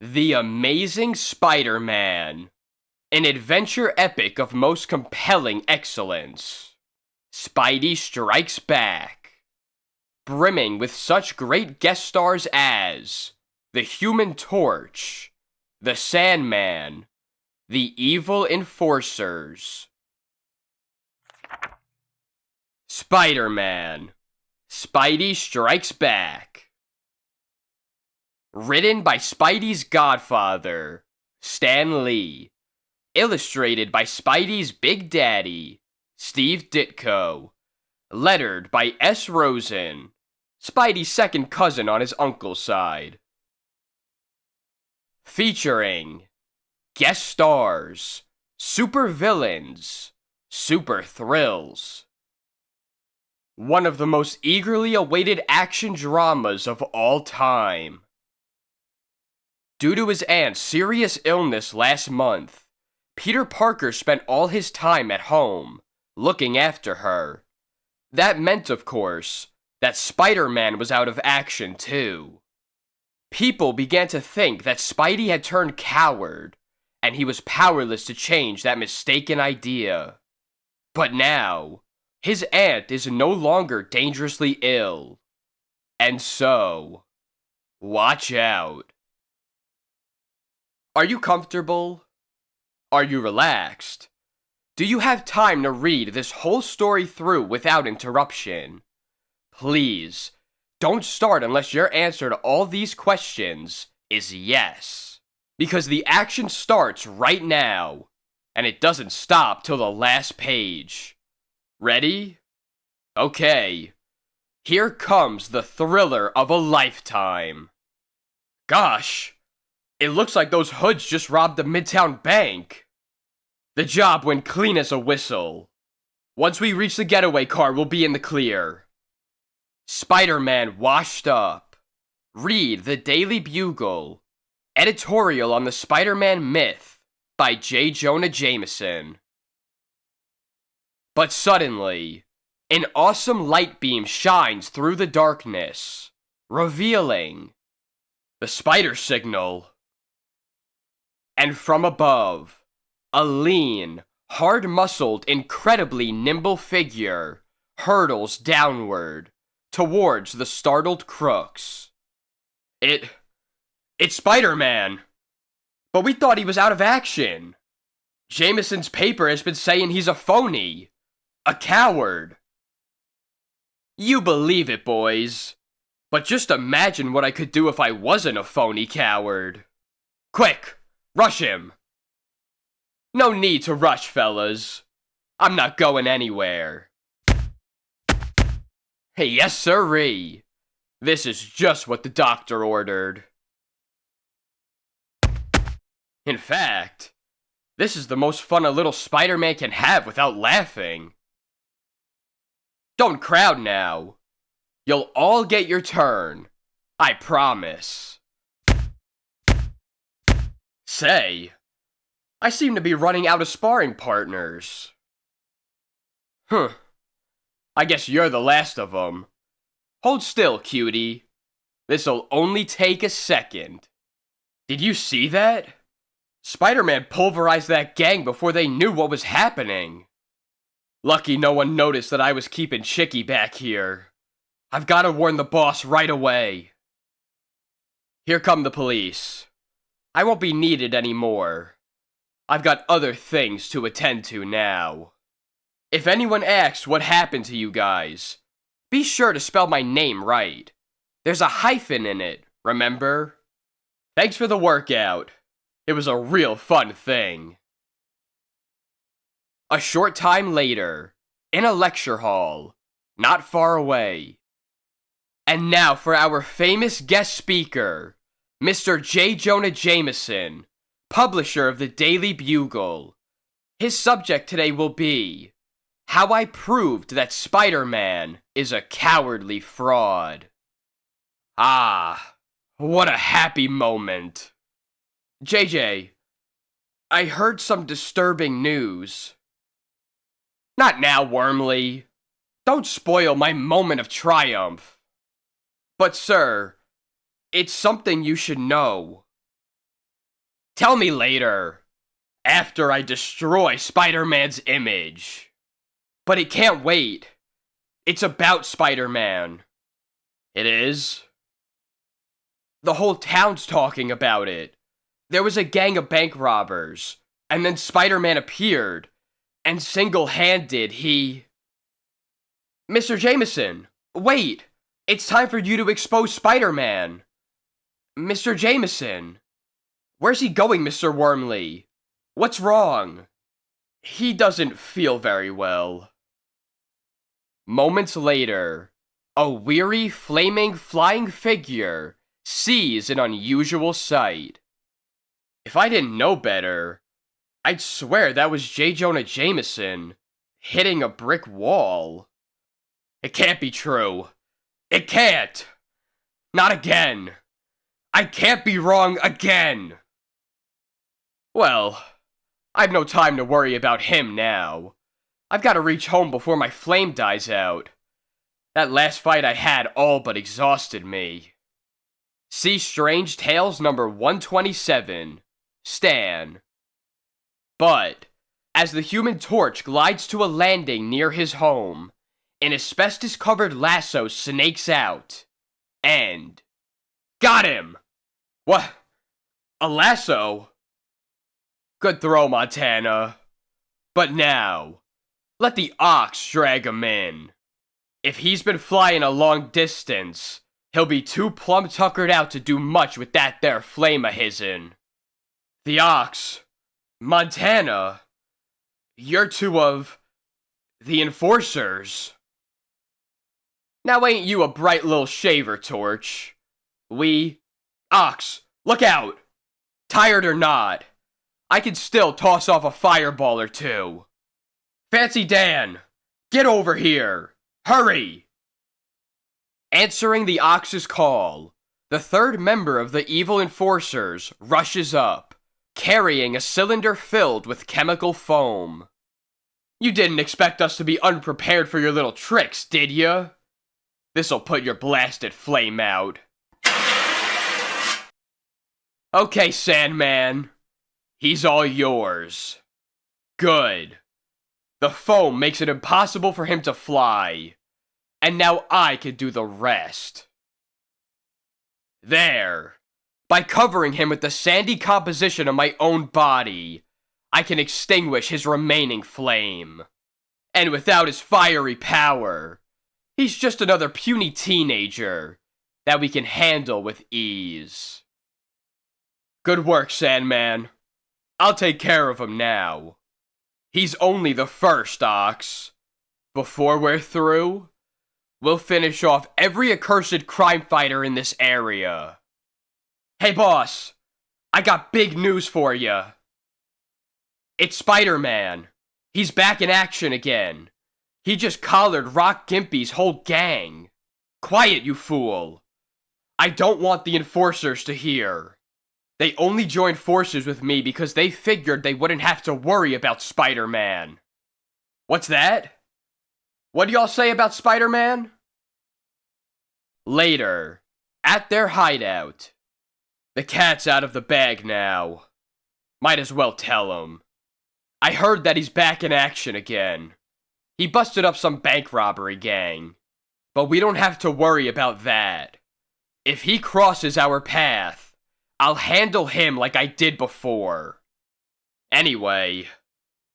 The Amazing Spider-Man, an adventure epic of most compelling excellence. Spidey strikes back, brimming with such great guest stars as the Human Torch, the Sandman, the Evil Enforcers. Spider-Man, Spidey Strikes Back. Written by Spidey's godfather, Stan Lee. Illustrated by Spidey's Big Daddy, Steve Ditko. Lettered by S. Rosen, Spidey's second cousin on his uncle's side. Featuring guest stars, super villains, super thrills. One of the most eagerly awaited action dramas of all time. Due to his aunt's serious illness last month, Peter Parker spent all his time at home, looking after her. That meant, of course, that Spider-Man was out of action too. People began to think that Spidey had turned coward, and he was powerless to change that mistaken idea. But now, his aunt is no longer dangerously ill. And so, watch out. Are you comfortable? Are you relaxed? Do you have time to read this whole story through without interruption? Please, don't start unless your answer to all these questions is yes. Because the action starts right now, and it doesn't stop till the last page. Ready? Okay. Here comes the thriller of a lifetime. Gosh! It looks like those hoods just robbed the Midtown Bank. The job went clean as a whistle. Once we reach the getaway car, we'll be in the clear. Spider-Man washed up. Read the Daily Bugle. Editorial on the Spider-Man myth by J. Jonah Jameson. But suddenly, an awesome light beam shines through the darkness, revealing the spider signal. And from above, a lean, hard-muscled, incredibly nimble figure hurtles downward towards the startled crooks. It's Spider-Man! But we thought he was out of action! Jameson's paper has been saying he's a phony! A coward! You believe it, boys. But just imagine what I could do if I wasn't a phony coward. Quick! Rush him! No need to rush, fellas. I'm not going anywhere. Hey, yes sirree. This is just what the doctor ordered. In fact, this is the most fun a little Spider-Man can have without laughing. Don't crowd now. You'll all get your turn. I promise. Say, I seem to be running out of sparring partners. I guess you're the last of them. Hold still, cutie. This'll only take a second. Did you see that? Spider-Man pulverized that gang before they knew what was happening. Lucky no one noticed that I was keeping Chicky back here. I've got to warn the boss right away. Here come the police. I won't be needed anymore. I've got other things to attend to now. If anyone asks what happened to you guys, be sure to spell my name right. There's a hyphen in it, remember? Thanks for the workout. It was a real fun thing. A short time later, in a lecture hall, not far away. And now for our famous guest speaker, Mr. J. Jonah Jameson, publisher of the Daily Bugle. His subject today will be how I proved that Spider-Man is a cowardly fraud. Ah, what a happy moment. JJ, I heard some disturbing news. Not now, Wormley. Don't spoil my moment of triumph. But sir, it's something you should know. Tell me later. After I destroy Spider-Man's image. But it can't wait. It's about Spider-Man. It is? The whole town's talking about it. There was a gang of bank robbers, and then Spider-Man appeared, and single-handed he... Mr. Jameson, wait! It's time for you to expose Spider-Man! Mr. Jameson! Where's he going, Mr. Wormley? What's wrong? He doesn't feel very well. Moments later, a weary, flaming, flying figure sees an unusual sight. If I didn't know better, I'd swear that was J. Jonah Jameson hitting a brick wall. It can't be true. It can't! Not again! I can't be wrong again! Well, I've no time to worry about him now. I've got to reach home before my flame dies out. That last fight I had all but exhausted me. See Strange Tales number 127, Stan. But, as the Human Torch glides to a landing near his home, an asbestos-covered lasso snakes out, and... Got him! What? A lasso? Good throw, Montana. But now, let the ox drag him in. If he's been flying a long distance, he'll be too plum-tuckered out to do much with that there flame of his'n. The ox, Montana, you're two of the enforcers. Now ain't you a bright little shaver, Torch? Ox, look out! Tired or not, I can still toss off a fireball or two. Fancy Dan, get over here! Hurry! Answering the Ox's call, the third member of the evil enforcers rushes up, carrying a cylinder filled with chemical foam. You didn't expect us to be unprepared for your little tricks, did ya? This'll put your blasted flame out. Okay, Sandman. He's all yours. Good. The foam makes it impossible for him to fly. And now I can do the rest. There. By covering him with the sandy composition of my own body, I can extinguish his remaining flame. And without his fiery power, he's just another puny teenager that we can handle with ease. Good work, Sandman. I'll take care of him now. He's only the first, Ox. Before we're through, we'll finish off every accursed crime fighter in this area. Hey, boss, I got big news for ya. It's Spider-Man. He's back in action again. He just collared Rock Gimpy's whole gang. Quiet, you fool. I don't want the enforcers to hear. They only joined forces with me because they figured they wouldn't have to worry about Spider-Man. What's that? What do y'all say about Spider-Man? Later, at their hideout. The cat's out of the bag now. Might as well tell him. I heard that he's back in action again. He busted up some bank robbery gang. But we don't have to worry about that. If he crosses our path, I'll handle him like I did before. Anyway,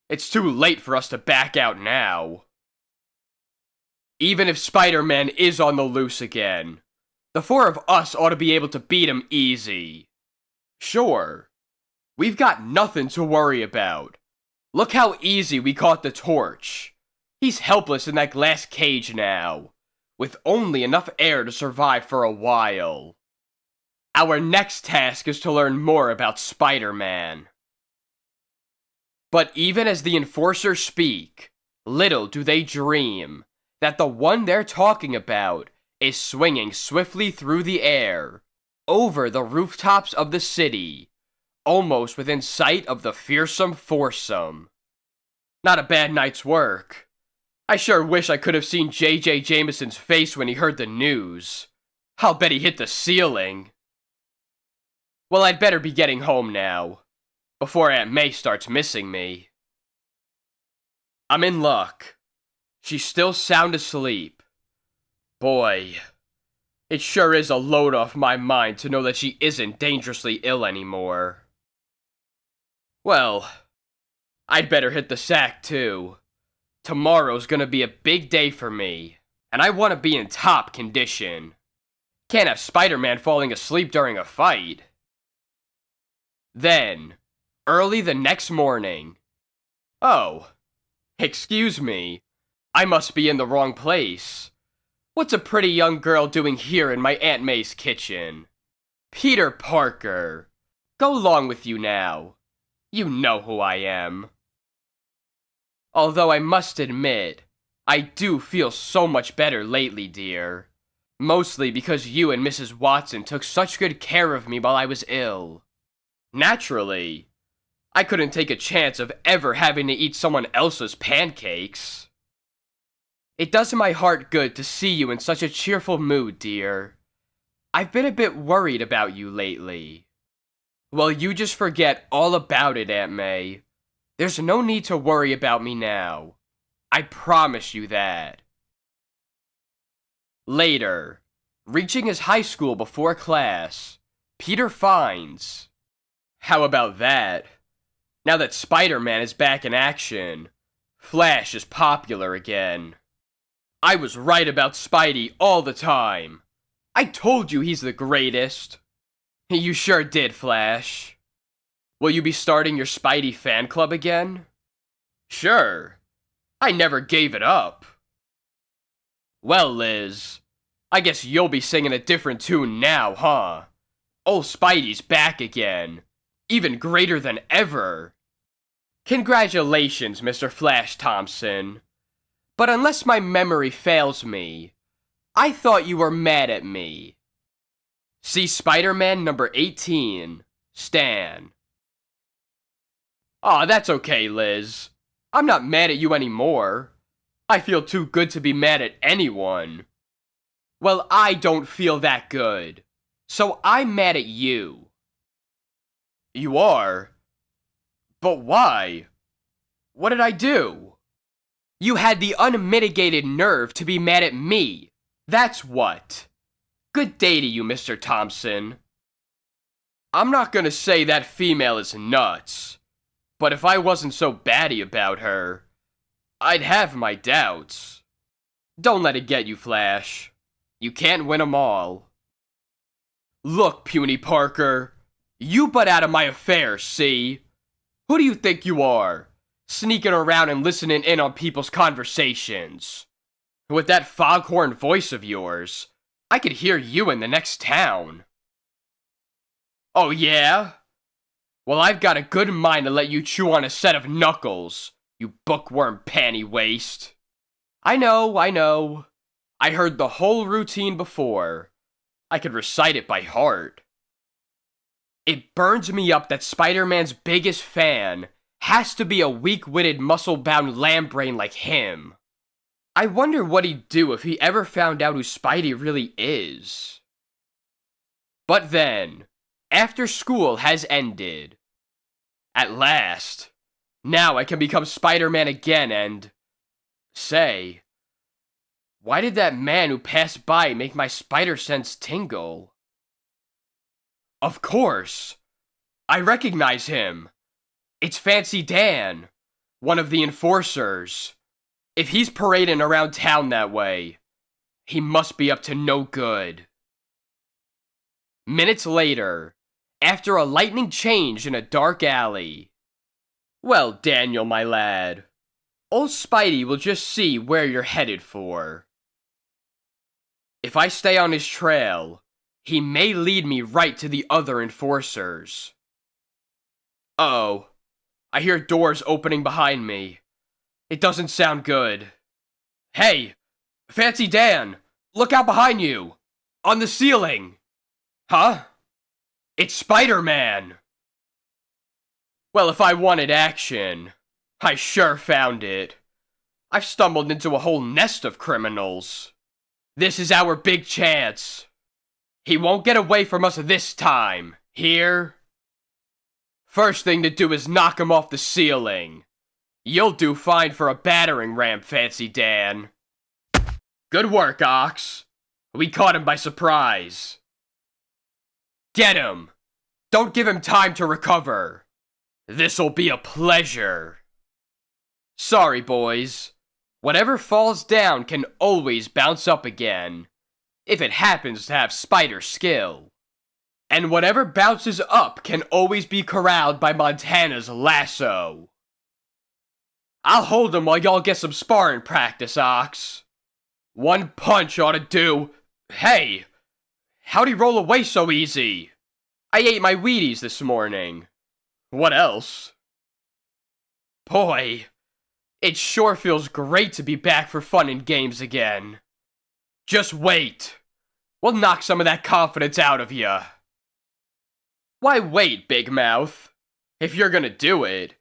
it's too late for us to back out now. Even if Spider-Man is on the loose again, the four of us ought to be able to beat him easy. Sure, we've got nothing to worry about. Look how easy we caught the Torch. He's helpless in that glass cage now, with only enough air to survive for a while. Our next task is to learn more about Spider-Man. But even as the enforcers speak, little do they dream that the one they're talking about is swinging swiftly through the air, over the rooftops of the city, almost within sight of the fearsome foursome. Not a bad night's work. I sure wish I could have seen J.J. Jameson's face when he heard the news. I'll bet he hit the ceiling. Well, I'd better be getting home now. before Aunt May starts missing me. I'm in luck. She's still sound asleep. Boy, it sure is a load off my mind to know that she isn't dangerously ill anymore. Well, I'd better hit the sack too. Tomorrow's gonna be a big day for me, and I want to be in top condition. Can't have Spider-Man falling asleep during a fight. Then, early the next morning. Oh, excuse me. I must be in the wrong place. What's a pretty young girl doing here in my Aunt May's kitchen? Peter Parker. Go along with you now. You know who I am. Although I must admit, I do feel so much better lately, dear. Mostly because you and Mrs. Watson took such good care of me while I was ill. Naturally, I couldn't take a chance of ever having to eat someone else's pancakes. It does my heart good to see you in such a cheerful mood, dear. I've been a bit worried about you lately. Well, you just forget all about it, Aunt May. There's no need to worry about me now. I promise you that. Later, reaching his high school before class, Peter finds... How about that? Now that Spider-Man is back in action, Flash is popular again. I was right about Spidey all the time. I told you he's the greatest. You sure did, Flash. Will you be starting your Spidey fan club again? Sure. I never gave it up. Well, Liz, I guess you'll be singing a different tune now, huh? Old Spidey's back again. Even greater than ever. Congratulations, Mr. Flash Thompson. But unless my memory fails me, I thought you were mad at me. See Spider-Man number 18, Stan. Aw, that's okay, Liz. I'm not mad at you anymore. I feel too good to be mad at anyone. Well, I don't feel that good, so I'm mad at you. You are? But why? What did I do? You had the unmitigated nerve to be mad at me. That's what. Good day to you, Mr. Thompson. I'm not gonna say that female is nuts, but if I wasn't so batty about her, I'd have my doubts. Don't let it get you, Flash. You can't win 'em all. Look, puny Parker, you butt out of my affairs, see? Who do you think you are? Sneaking around and listening in on people's conversations. With that foghorn voice of yours, I could hear you in the next town. Oh yeah? Well, I've got a good mind to let you chew on a set of knuckles, you bookworm panty waste. I know. I heard the whole routine before. I could recite it by heart. It burns me up that Spider-Man's biggest fan has to be a weak-witted, muscle-bound lamb-brain like him. I wonder what he'd do if he ever found out who Spidey really is. But then, after school has ended, at last, now I can become Spider-Man again and... Say, why did that man who passed by make my spider sense tingle? Of course! I recognize him! It's Fancy Dan, one of the enforcers. If he's parading around town that way, he must be up to no good. Minutes later, after a lightning change in a dark alley. Well, Daniel, my lad, old Spidey will just see where you're headed for. If I stay on his trail, he may lead me right to the other enforcers. Uh-oh. I hear doors opening behind me. It doesn't sound good. Hey! Fancy Dan! Look out behind you! On the ceiling! Huh? It's Spider-Man! Well, if I wanted action, I sure found it. I've stumbled into a whole nest of criminals. This is our big chance. He won't get away from us this time. Here? First thing to do is knock him off the ceiling. You'll do fine for a battering ram, Fancy Dan. Good work, Ox. We caught him by surprise. Get him! Don't give him time to recover. This'll be a pleasure. Sorry, boys. Whatever falls down can always bounce up again, if it happens to have spider skill. And whatever bounces up can always be corralled by Montana's lasso. I'll hold him while y'all get some sparring practice, Ox. One punch ought to do. Hey! How'd he roll away so easy? I ate my Wheaties this morning. What else? Boy, it sure feels great to be back for fun and games again. Just wait. We'll knock some of that confidence out of ya. Why wait, Big Mouth? If you're gonna do it,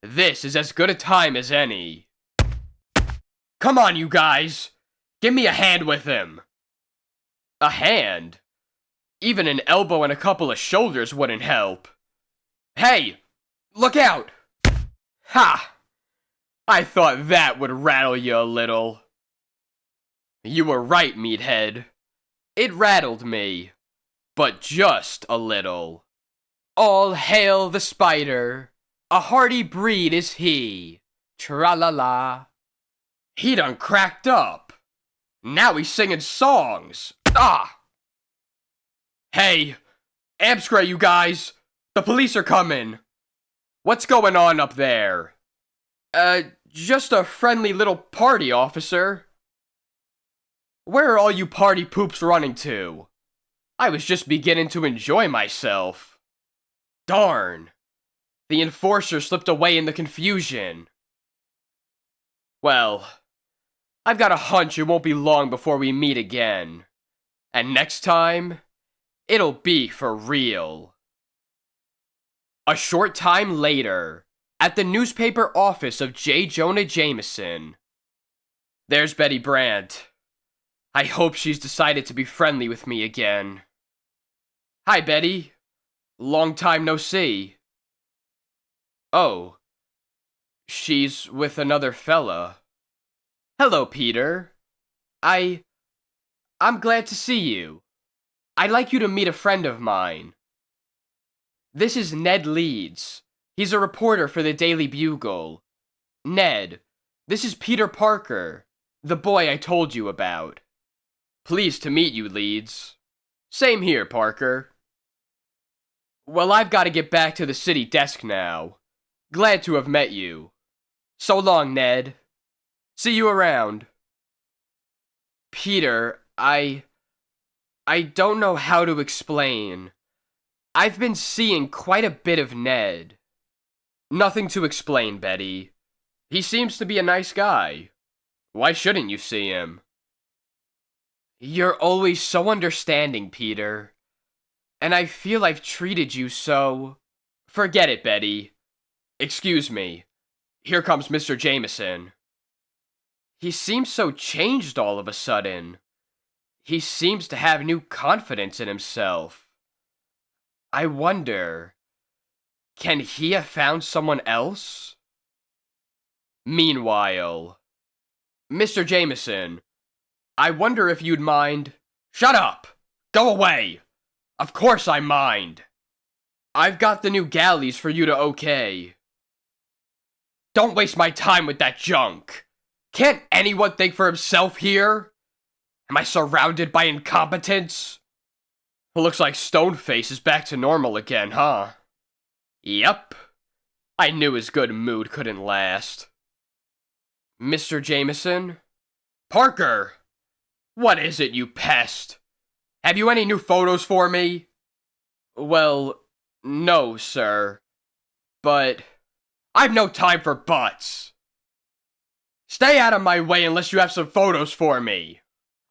this is as good a time as any. Come on, you guys. Give me a hand with him. A hand? Even an elbow and a couple of shoulders wouldn't help. Hey, look out! Ha! I thought that would rattle you a little. You were right, Meathead. It rattled me, but just a little. All hail the spider, a hardy breed is he. Tra-la-la. He done cracked up. Now he's singing songs. Ah! Hey, Amscray, you guys! The police are coming! What's going on up there? Just a friendly little party, officer. Where are all you party poops running to? I was just beginning to enjoy myself. Darn! The enforcer slipped away in the confusion. Well, I've got a hunch it won't be long before we meet again. And next time, it'll be for real. A short time later, at the newspaper office of J. Jonah Jameson. There's Betty Brandt. I hope she's decided to be friendly with me again. Hi, Betty. Long time no see. Oh. She's with another fella. Hello, Peter. I'm glad to see you. I'd like you to meet a friend of mine. This is Ned Leeds. He's a reporter for the Daily Bugle. Ned, this is Peter Parker, the boy I told you about. Pleased to meet you, Leeds. Same here, Parker. Well, I've got to get back to the city desk now. Glad to have met you. So long, Ned. See you around. Peter, I don't know how to explain. I've been seeing quite a bit of Ned. Nothing to explain, Betty. He seems to be a nice guy. Why shouldn't you see him? You're always so understanding, Peter. And I feel I've treated you so... Forget it, Betty. Excuse me. Here comes Mr. Jameson. He seems so changed all of a sudden. He seems to have new confidence in himself. I wonder, can he have found someone else? Meanwhile, Mr. Jameson, I wonder if you'd mind... Shut up! Go away! Of course I mind! I've got the new galleys for you to okay. Don't waste my time with that junk! Can't anyone think for himself here? Am I surrounded by incompetence? Looks like Stoneface is back to normal again, huh? Yep. I knew his good mood couldn't last. Mr. Jameson? Parker! What is it, you pest? Have you any new photos for me? Well, no, sir. But I've no time for buts. Stay out of my way unless you have some photos for me.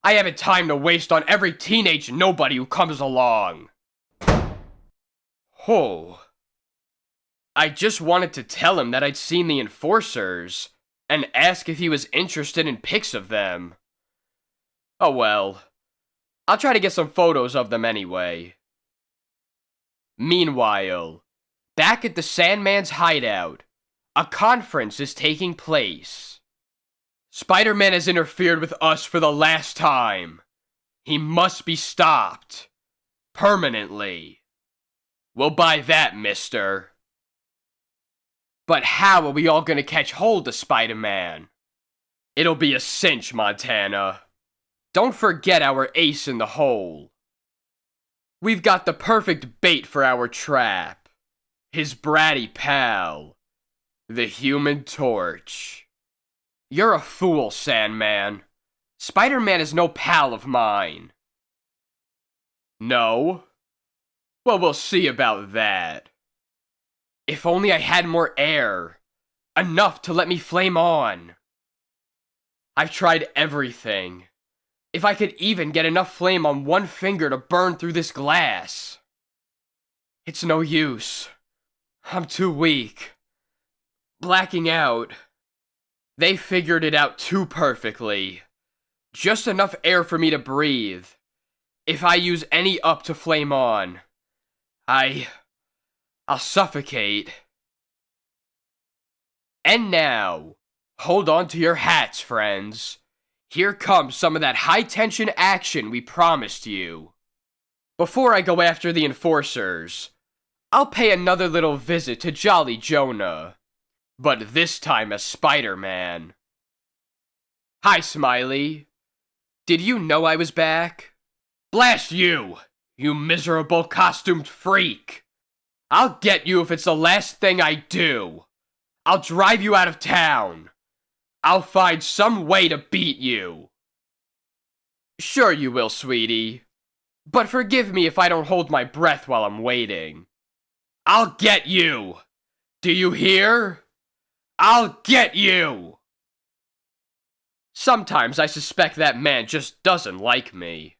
I haven't time to waste on every teenage nobody who comes along. Oh. I just wanted to tell him that I'd seen the enforcers, and ask if he was interested in pics of them. Oh well. I'll try to get some photos of them anyway. Meanwhile, Back at the Sandman's hideout, a conference is taking place. Spider-Man has interfered with us for the last time. He must be stopped. Permanently. We'll buy that, mister. But how are we all gonna catch hold of Spider-Man? It'll be a cinch, Montana. Don't forget our ace in the hole. We've got the perfect bait for our trap. His bratty pal, the Human Torch. You're a fool, Sandman. Spider-Man is no pal of mine. No? Well, we'll see about that. If only I had more air. Enough to let me flame on. I've tried everything. If I could even get enough flame on one finger to burn through this glass. It's no use. I'm too weak. Blacking out. They figured it out too perfectly. Just enough air for me to breathe. If I use any up to flame on, I'll suffocate. And now, hold on to your hats, friends. Here comes some of that high-tension action we promised you. Before I go after the enforcers, I'll pay another little visit to Jolly Jonah. But this time as Spider-Man. Hi, Smiley. Did you know I was back? Blast you, you miserable costumed freak! I'll get you if it's the last thing I do. I'll drive you out of town. I'll find some way to beat you. Sure you will, sweetie. But forgive me if I don't hold my breath while I'm waiting. I'll get you! Do you hear? I'll get you! Sometimes I suspect that man just doesn't like me.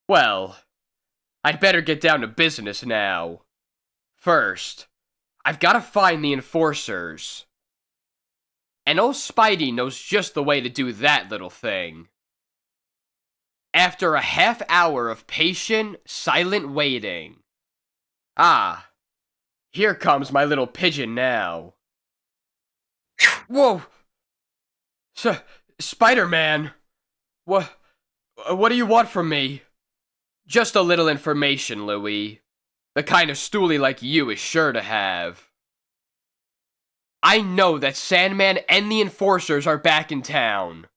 Well, I'd better get down to business now. First, I've got to find the enforcers. And old Spidey knows just the way to do that little thing. After a half hour of patient, silent waiting. Ah, here comes my little pigeon now. Whoa! Spider-Man! What do you want from me? Just a little information, Louis. The kind of stoolie like you is sure to have. I know that Sandman and the enforcers are back in town.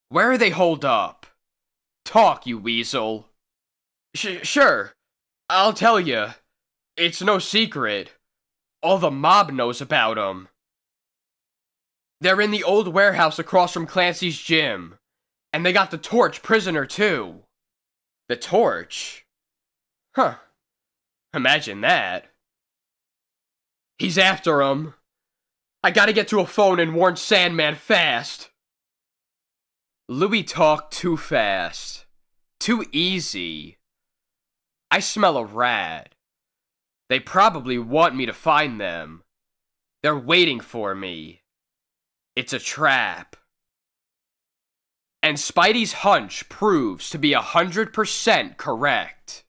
Where are they holed up? Talk, you weasel. Sure. I'll tell you. It's no secret. All the mob knows about 'em. They're in the old warehouse across from Clancy's gym. And they got the Torch prisoner, too. The Torch? Huh. Imagine that. He's after 'em. I gotta get to a phone and warn Sandman fast. Louis talked too fast. Too easy. I smell a rat. They probably want me to find them. They're waiting for me. It's a trap. And Spidey's hunch proves to be 100% correct.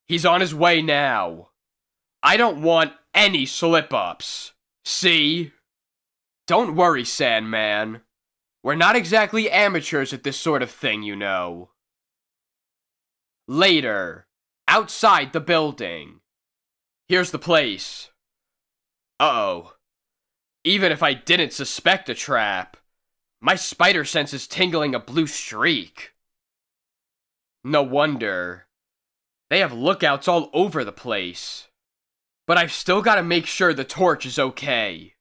He's on his way now. I don't want any slip-ups. See? Don't worry, Sandman. We're not exactly amateurs at this sort of thing, you know. Later, outside the building. Here's the place. Uh-oh. Even if I didn't suspect a trap, my spider sense is tingling a blue streak. No wonder. They have lookouts all over the place. But I've still got to make sure the Torch is okay.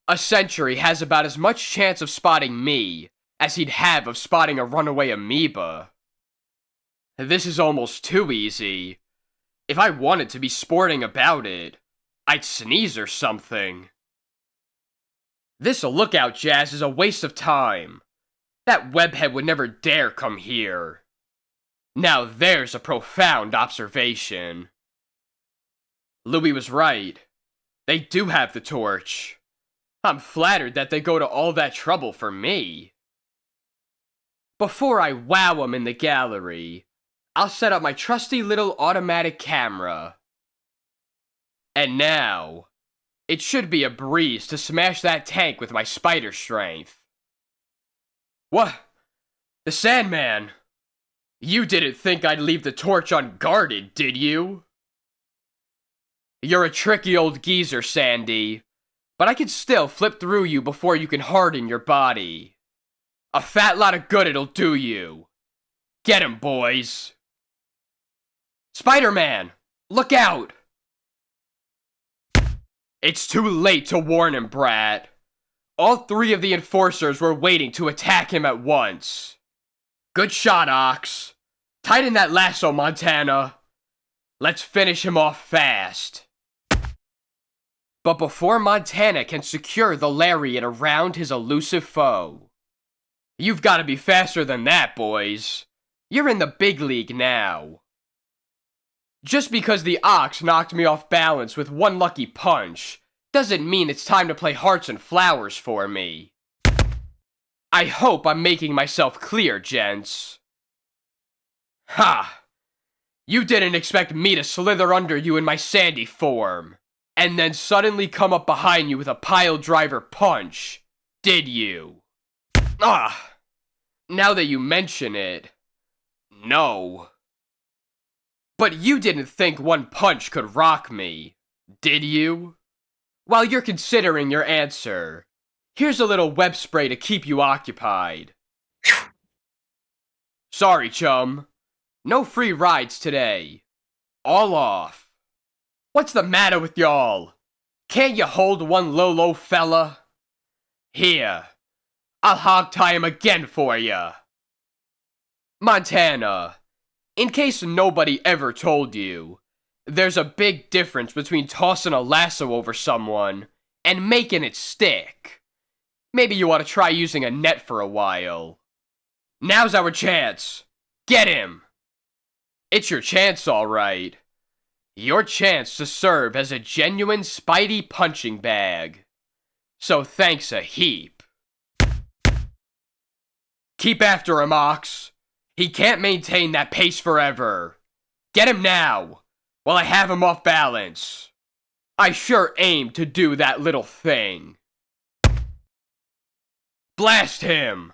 A sentry has about as much chance of spotting me as he'd have of spotting a runaway amoeba. This is almost too easy. If I wanted to be sporting about it, I'd sneeze or something. This lookout jazz is a waste of time. That webhead would never dare come here. Now there's a profound observation. Louis was right. They do have the Torch. I'm flattered that they go to all that trouble for me. Before I wow 'em in the gallery, I'll set up my trusty little automatic camera. And now, it should be a breeze to smash that tank with my spider strength. What? The Sandman! You didn't think I'd leave the torch unguarded, did you? You're a tricky old geezer, Sandy, but I can still flip through you before you can harden your body. A fat lot of good it'll do you. Get him, boys. Spider-Man, look out! It's too late to warn him, brat. All three of the enforcers were waiting to attack him at once. Good shot, Ox. Tighten that lasso, Montana. Let's finish him off fast. But before Montana can secure the lariat around his elusive foe, you've got to be faster than that, boys. You're in the big league now. Just because the Ox knocked me off balance with one lucky punch doesn't mean it's time to play hearts and flowers for me. I hope I'm making myself clear, gents. Ha! You didn't expect me to slither under you in my Sandy form, and then suddenly come up behind you with a pile driver punch, did you? Ah! Now that you mention it, no. But you didn't think one punch could rock me, did you? While you're considering your answer, here's a little web spray to keep you occupied. Sorry, chum. No free rides today. All off. What's the matter with y'all? Can't you hold one low fella? Here, I'll hog tie him again for ya. Montana, in case nobody ever told you, there's a big difference between tossing a lasso over someone and making it stick. Maybe you ought to try using a net for a while. Now's our chance. Get him. It's your chance, all right. Your chance to serve as a genuine Spidey punching bag. So thanks a heap. Keep after him, Ox. He can't maintain that pace forever. Get him now, while I have him off balance. I sure aim to do that little thing. Blast him!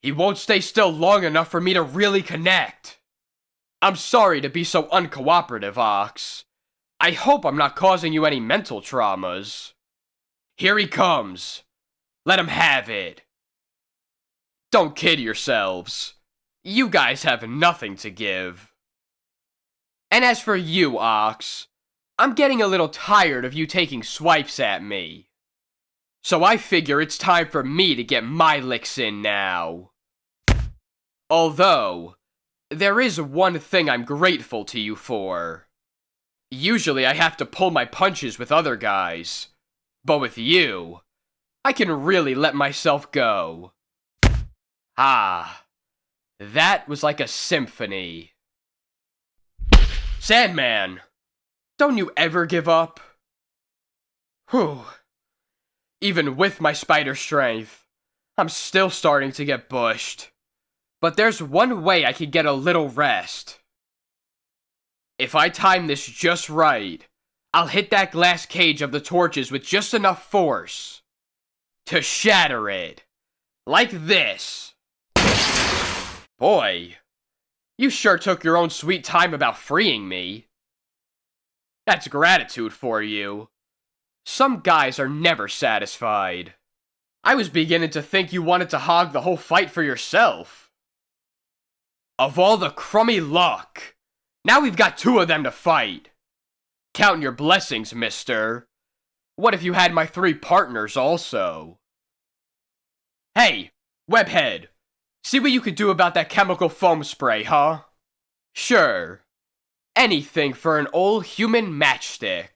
He won't stay still long enough for me to really connect. I'm sorry to be so uncooperative, Ox. I hope I'm not causing you any mental traumas. Here he comes. Let him have it. Don't kid yourselves. You guys have nothing to give. And as for you, Ox, I'm getting a little tired of you taking swipes at me. So I figure it's time for me to get my licks in now. Although, there is one thing I'm grateful to you for. Usually I have to pull my punches with other guys, but with you, I can really let myself go. Ah, that was like a symphony. Sandman, don't you ever give up? Whew. Even with my spider strength, I'm still starting to get bushed. But there's one way I could get a little rest. If I time this just right, I'll hit that glass cage of the torches with just enough force to shatter it. Like this. Boy, you sure took your own sweet time about freeing me. That's gratitude for you. Some guys are never satisfied. I was beginning to think you wanted to hog the whole fight for yourself. Of all the crummy luck, now we've got two of them to fight. Count your blessings, mister. What if you had my three partners also? Hey, Webhead, see what you could do about that chemical foam spray, huh? Sure. Anything for an old human matchstick.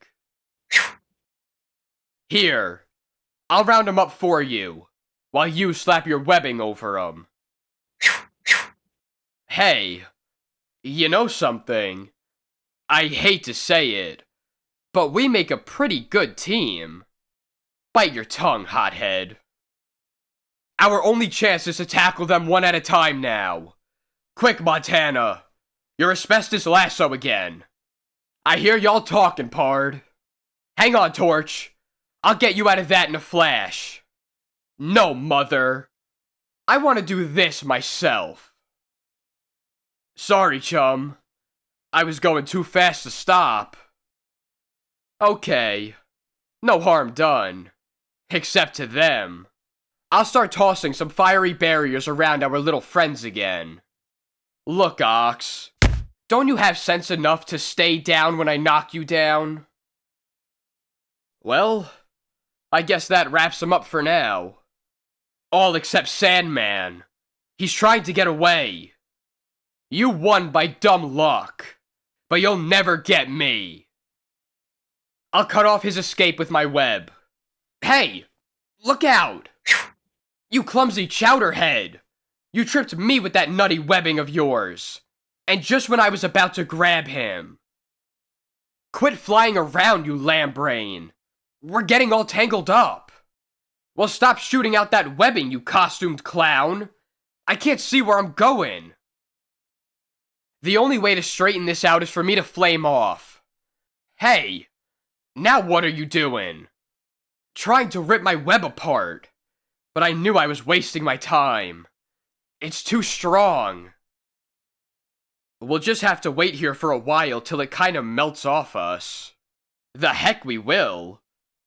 Here, I'll round 'em up for you, while you slap your webbing over 'em. Hey, you know something? I hate to say it, but we make a pretty good team. Bite your tongue, hothead. Our only chance is to tackle them one at a time now. Quick, Montana. Your asbestos lasso again. I hear y'all talking, pard. Hang on, Torch. I'll get you out of that in a flash. No, Mother. I want to do this myself. Sorry, chum. I was going too fast to stop. Okay. No harm done. Except to them. I'll start tossing some fiery barriers around our little friends again. Look, Ox. Don't you have sense enough to stay down when I knock you down? Well, I guess that wraps him up for now. All except Sandman. He's trying to get away. You won by dumb luck, but you'll never get me. I'll cut off his escape with my web. Hey, look out! You clumsy chowderhead! You tripped me with that nutty webbing of yours. And just when I was about to grab him. Quit flying around, you lamb-brain. We're getting all tangled up. Well, stop shooting out that webbing, you costumed clown. I can't see where I'm going. The only way to straighten this out is for me to flame off. Hey, now what are you doing? Trying to rip my web apart. But I knew I was wasting my time. It's too strong. We'll just have to wait here for a while till it kinda melts off us. The heck we will.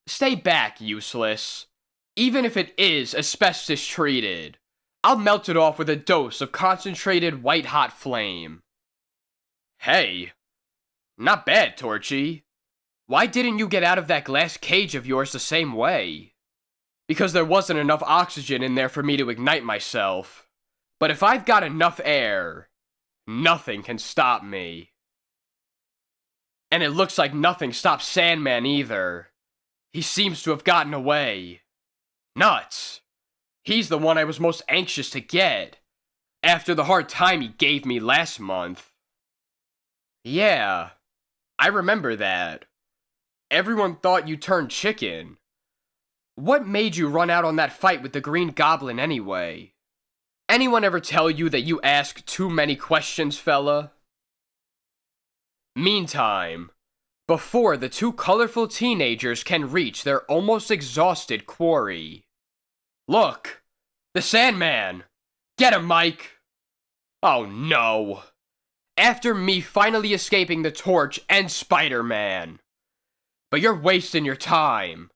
Stay back, useless. Even if it is asbestos treated, I'll melt it off with a dose of concentrated white-hot flame. Hey, not bad, Torchy. Why didn't you get out of that glass cage of yours the same way? Because there wasn't enough oxygen in there for me to ignite myself. But if I've got enough air, nothing can stop me. And it looks like nothing stops Sandman either. He seems to have gotten away. Nuts. He's the one I was most anxious to get, after the hard time he gave me last month. Yeah, I remember that. Everyone thought you turned chicken. What made you run out on that fight with the Green Goblin anyway? Anyone ever tell you that you ask too many questions, fella? Meantime, before the two colorful teenagers can reach their almost exhausted quarry. Look! The Sandman! Get him, Mike! Oh no! After me finally escaping the Torch and Spider-Man. But you're wasting your time.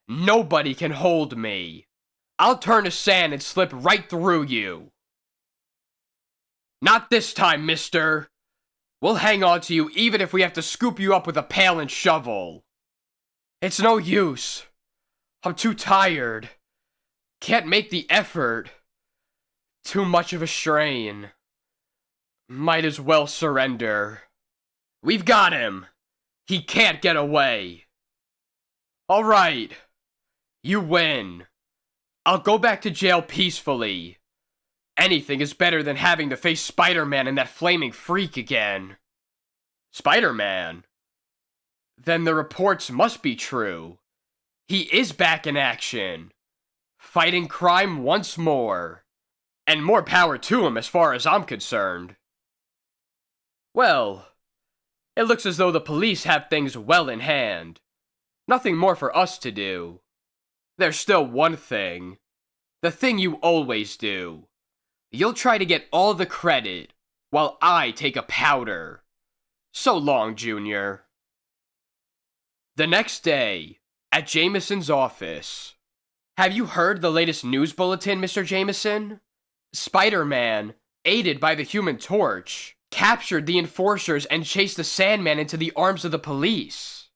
Nobody can hold me. I'll turn to sand and slip right through you. Not this time, mister. We'll hang on to you even if we have to scoop you up with a pail and shovel. It's no use. I'm too tired. Can't make the effort. Too much of a strain. Might as well surrender. We've got him. He can't get away. All right. You win. I'll go back to jail peacefully. Anything is better than having to face Spider-Man and that flaming freak again. Spider-Man? Then the reports must be true. He is back in action. Fighting crime once more. And more power to him as far as I'm concerned. Well, it looks as though the police have things well in hand. Nothing more for us to do. There's still one thing. The thing you always do. You'll try to get all the credit, while I take a powder. So long, Junior. The next day, at Jameson's office. Have you heard the latest news bulletin, Mr. Jameson? Spider-Man, aided by the Human Torch, captured the enforcers and chased the Sandman into the arms of the police.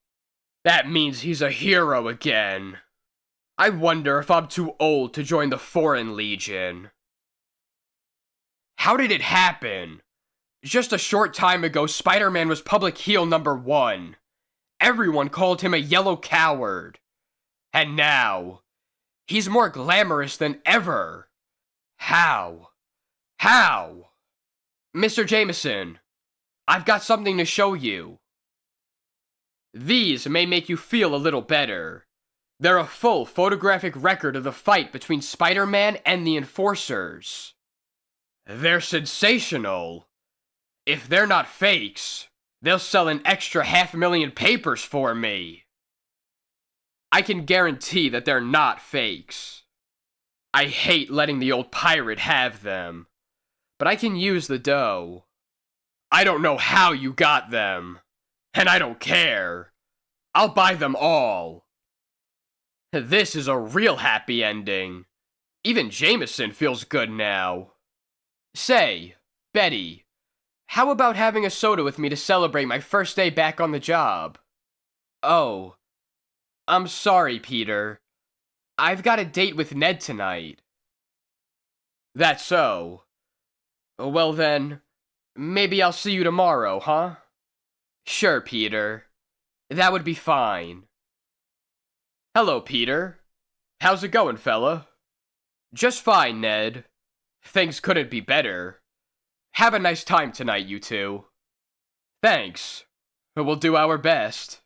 That means he's a hero again. I wonder if I'm too old to join the Foreign Legion. How did it happen? Just a short time ago, Spider-Man was public heel #1. Everyone called him a yellow coward. And now, he's more glamorous than ever. How? How? Mr. Jameson, I've got something to show you. These may make you feel a little better. They're a full photographic record of the fight between Spider-Man and the enforcers. They're sensational. If they're not fakes, they'll sell an extra 500,000 papers for me. I can guarantee that they're not fakes. I hate letting the old pirate have them, but I can use the dough. I don't know how you got them, and I don't care. I'll buy them all. This is a real happy ending. Even Jameson feels good now. Say, Betty, how about having a soda with me to celebrate my first day back on the job? Oh, I'm sorry, Peter. I've got a date with Ned tonight. That's so. Well then, maybe I'll see you tomorrow, huh? Sure, Peter. That would be fine. Hello, Peter. How's it going, fella? Just fine, Ned. Things couldn't be better. Have a nice time tonight, you two. Thanks. We'll do our best.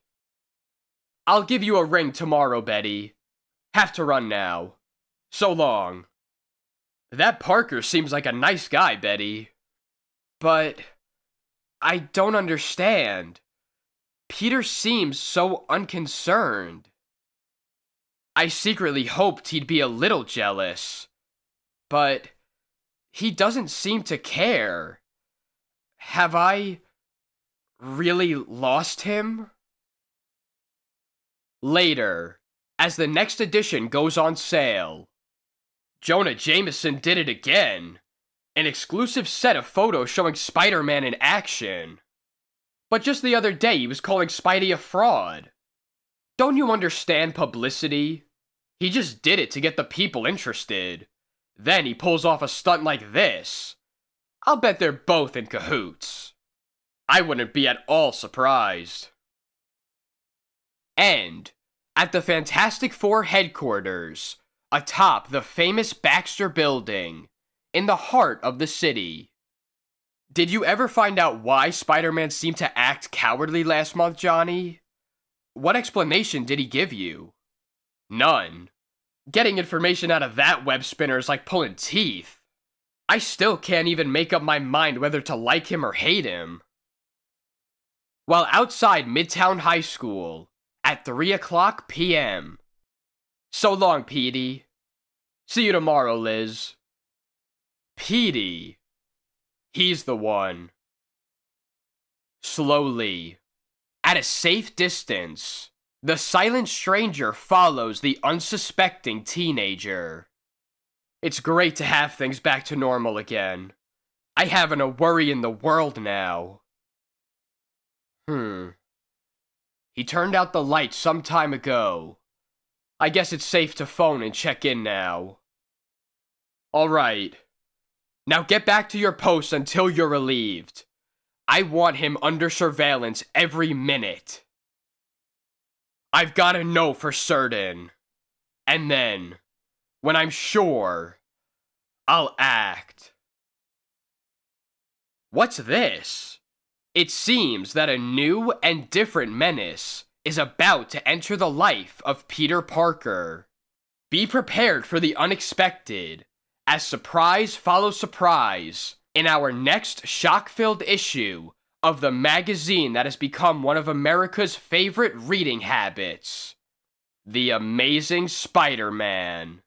I'll give you a ring tomorrow, Betty. Have to run now. So long. That Parker seems like a nice guy, Betty. But I don't understand. Peter seems so unconcerned. I secretly hoped he'd be a little jealous. But he doesn't seem to care. Have I really lost him? Later, as the next edition goes on sale, Jonah Jameson did it again. An exclusive set of photos showing Spider-Man in action. But just the other day he was calling Spidey a fraud. Don't you understand publicity? He just did it to get the people interested. Then he pulls off a stunt like this. I'll bet they're both in cahoots. I wouldn't be at all surprised. And, at the Fantastic Four headquarters, atop the famous Baxter Building, in the heart of the city. Did you ever find out why Spider-Man seemed to act cowardly last month, Johnny? What explanation did he give you? None. Getting information out of that web spinner is like pulling teeth. I still can't even make up my mind whether to like him or hate him. While outside Midtown High School, at 3:00 p.m. So long, Petey. See you tomorrow, Liz. Petey. He's the one. Slowly, at a safe distance, the silent stranger follows the unsuspecting teenager. It's great to have things back to normal again. I haven't a worry in the world now. He turned out the light some time ago. I guess it's safe to phone and check in now. Alright. Now get back to your post until you're relieved. I want him under surveillance every minute. I've gotta know for certain. And then, when I'm sure, I'll act. What's this? It seems that a new and different menace is about to enter the life of Peter Parker. Be prepared for the unexpected, as surprise follows surprise, in our next shock-filled issue of the magazine that has become one of America's favorite reading habits, The Amazing Spider-Man.